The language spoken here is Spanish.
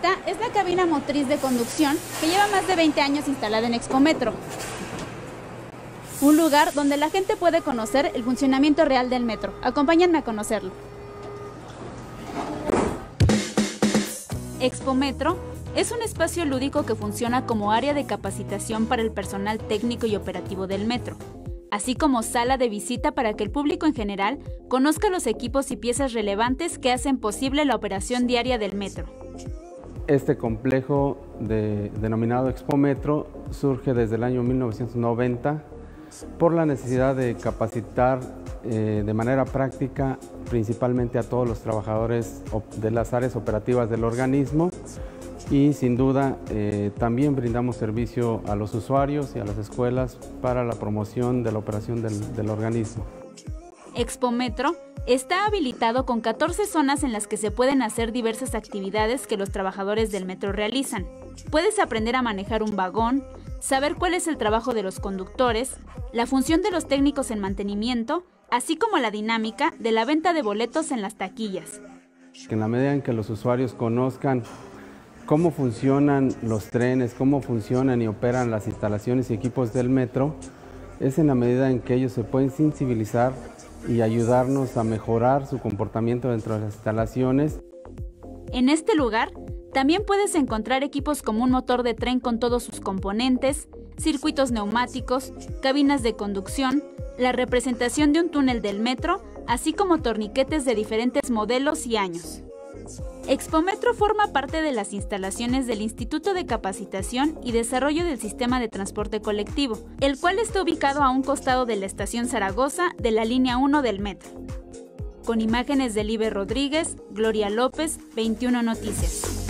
Esta es la cabina motriz de conducción que lleva más de 20 años instalada en Expometro. Un lugar donde la gente puede conocer el funcionamiento real del metro. Acompáñenme a conocerlo. Expometro es un espacio lúdico que funciona como área de capacitación para el personal técnico y operativo del metro, así como sala de visita para que el público en general conozca los equipos y piezas relevantes que hacen posible la operación diaria del metro. Este complejo denominado Expometro surge desde el año 1990 por la necesidad de capacitar de manera práctica principalmente a todos los trabajadores de las áreas operativas del organismo y sin duda también brindamos servicio a los usuarios y a las escuelas para la promoción de la operación del organismo. Expometro está habilitado con 14 zonas en las que se pueden hacer diversas actividades que los trabajadores del metro realizan. Puedes aprender a manejar un vagón, saber cuál es el trabajo de los conductores, la función de los técnicos en mantenimiento, así como la dinámica de la venta de boletos en las taquillas. En la medida en que los usuarios conozcan cómo funcionan los trenes, cómo funcionan y operan las instalaciones y equipos del metro, es en la medida en que ellos se pueden sensibilizar y ayudarnos a mejorar su comportamiento dentro de las instalaciones. En este lugar también puedes encontrar equipos como un motor de tren con todos sus componentes, circuitos neumáticos, cabinas de conducción, la representación de un túnel del metro, así como torniquetes de diferentes modelos y años. Expometro forma parte de las instalaciones del Instituto de Capacitación y Desarrollo del Sistema de Transporte Colectivo, el cual está ubicado a un costado de la Estación Zaragoza de la línea 1 del metro. Con imágenes de Liber Rodríguez, Gloria López, 21 Noticias.